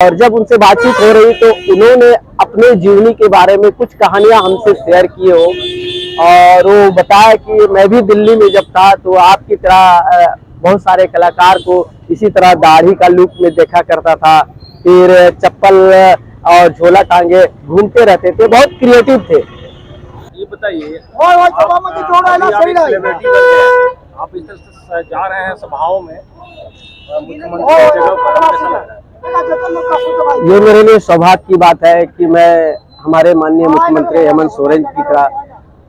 और जब उनसे बातचीत हो रही तो उन्होंने अपने जीवनी के बारे में कुछ कहानियां हमसे शेयर किए हो और वो बताया कि मैं भी दिल्ली में जब था तो आपकी तरह बहुत सारे कलाकार को इसी तरह दाढ़ी का लुक में देखा करता था, फिर चप्पल और झोला टांगे घूमते रहते थे, बहुत क्रिएटिव थे। ये बताइए आप इस तरह से जा रहे हैं सभाओं में, मुख्यमंत्री की जगह पर कैसा लग रहा है? ये मेरे लिए सौभाग्य की बात है कि मैं हमारे माननीय मुख्यमंत्री हेमंत सोरेन की तरह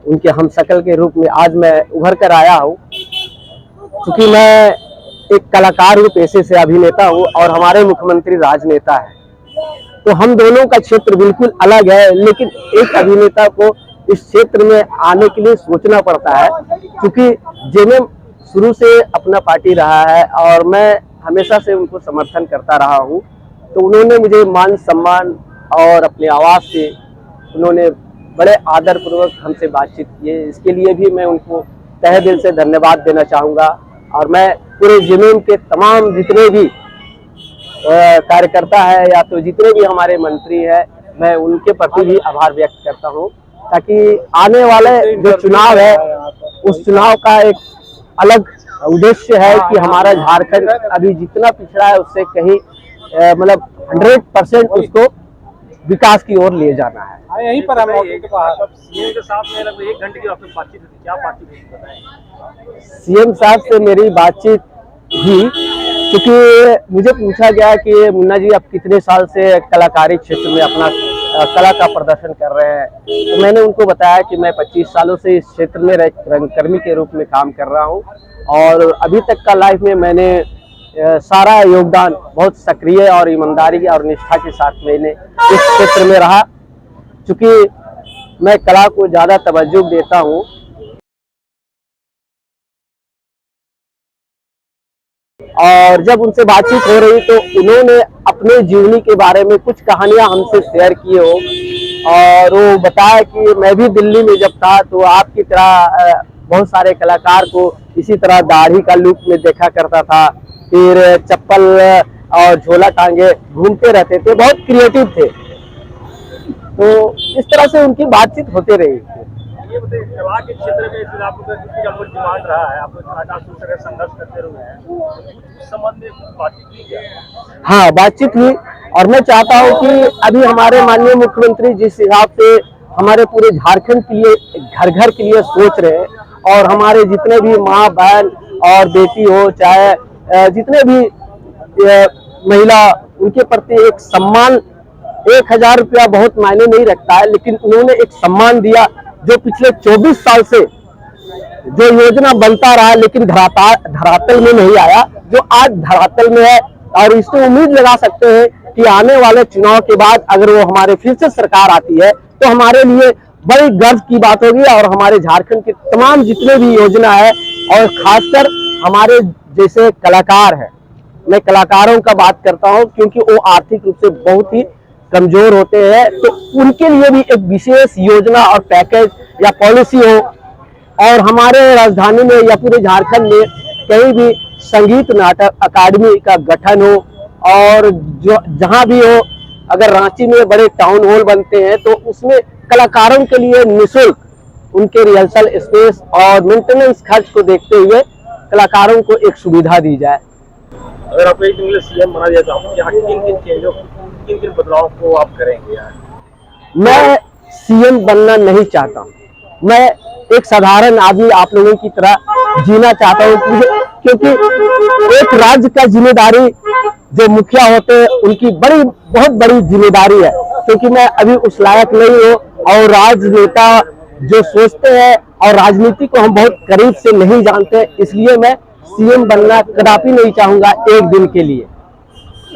उनके हमशक्ल के रूप में आज मैं उभर कर आया हूँ। क्योंकि मैं एक कलाकार हूँ, पेशे से अभिनेता हूँ और हमारे मुख्यमंत्री राजनेता है, तो हम दोनों का क्षेत्र बिल्कुल अलग है। लेकिन एक अभिनेता को इस क्षेत्र में आने के लिए सोचना पड़ता है, क्योंकि जेएमएम शुरू से अपना पार्टी रहा है और मैं हमेशा से उनको समर्थन करता रहा हूँ। तो उन्होंने मुझे मान सम्मान और अपनी आवाज़ से उन्होंने बड़े आदर पूर्वक हमसे बातचीत की है। इसके लिए भी मैं उनको तहे दिल से धन्यवाद देना चाहूँगा और मैं पूरे जेएमएम के तमाम जितने भी कार्यकर्ता है या तो जितने भी हमारे मंत्री हैं, मैं उनके प्रति भी आभार व्यक्त करता हूँ, ताकि आने वाले जो चुनाव है उस चुनाव का एक अलग उद्देश्य है कि हमारा झारखंड अभी जितना पिछड़ा है उससे कहीं मतलब 100% उसको विकास की ओर ले जाना है। यहीं पर हम सीएम के साथ में लगभग 1 घंटे की आपकी बातचीत हुई, क्या बातचीत हुई? सीएम साहब से मेरी बातचीत हुई क्योंकि मुझे पूछा गया कि मुन्ना जी आप कितने साल से कलाकारी क्षेत्र में अपना कला का प्रदर्शन कर रहे हैं, तो मैंने उनको बताया कि मैं 25 सालों से इस क्षेत्र में रंगकर्मी के रूप में काम कर रहा हूं और अभी तक का लाइफ में मैंने सारा योगदान बहुत सक्रिय और ईमानदारी और निष्ठा के साथ मैंने इस क्षेत्र में रहा। चूँकि मैं कला को ज़्यादा तवज्जो देता हूँ और जब उनसे बातचीत हो रही तो उन्होंने अपने जीवनी के बारे में कुछ कहानियां हमसे शेयर किए हो और वो बताया कि मैं भी दिल्ली में जब था तो आपकी तरह बहुत सारे कलाकार को इसी तरह दाढ़ी का लुक में देखा करता था, फिर चप्पल और झोला टांगे घूमते रहते थे, बहुत क्रिएटिव थे। तो इस तरह से उनकी बातचीत होते रही। ये बताइए, कला के क्षेत्र में फिर आप लोग का डिमांड रहा है, आप लोग कलाकार से संघर्ष करते रहे हैं, तो उस संबंध में कुछ बातचीत हुई क्या? हाँ, बातचीत हुई और मैं चाहता हूँ कि अभी हमारे माननीय मुख्यमंत्री जिस हिसाब से हमारे पूरे झारखंड के लिए घर घर के लिए सोच रहे हैं और हमारे जितने भी माँ बहन और बेटी हो चाहे जितने भी महिला, उनके प्रति एक सम्मान, 1000 रुपया बहुत मायने नहीं रखता है, लेकिन उन्होंने एक सम्मान दिया जो पिछले 24 साल से जो योजना बनता रहा लेकिन धरातल में नहीं आया, जो आज धरातल में है। और इससे उम्मीद लगा सकते हैं कि आने वाले चुनाव के बाद अगर वो हमारे फिर से सरकार आती है तो हमारे लिए बड़ी गर्व की बात होगी और हमारे झारखंड के तमाम जितने भी योजना है और खासकर हमारे जैसे कलाकार है, मैं कलाकारों का बात करता हूं क्योंकि वो आर्थिक रूप से बहुत ही कमजोर होते हैं, तो उनके लिए भी एक विशेष योजना और पैकेज या पॉलिसी हो और हमारे राजधानी में या पूरे झारखंड में कहीं भी संगीत नाटक अकादमी का गठन हो और जो जहां भी हो, अगर रांची में बड़े टाउन हॉल बनते हैं तो उसमें कलाकारों के लिए निःशुल्क उनके रिहर्सल स्पेस और मेंटेनेंस खर्च को देखते हुए कलाकारों को एक सुविधा दी जाए। अगर आपको एक दिन सीएम बना दिया तो आप यहाँ किन चेंजों, किन बदलाव को आप करेंगे यार? मैं सीएम बनना नहीं चाहता हूँ, मैं एक साधारण आदमी आप लोगों की तरह जीना चाहता हूँ, क्योंकि एक राज्य का जिम्मेदारी जो मुखिया होते हैं उनकी बहुत बड़ी जिम्मेदारी है, क्योंकि मैं अभी उस लायक नहीं हूँ और राजनेता जो सोचते हैं और राजनीति को हम बहुत करीब से नहीं जानते, इसलिए मैं सीएम बनना कदापि नहीं चाहूंगा एक दिन के लिए।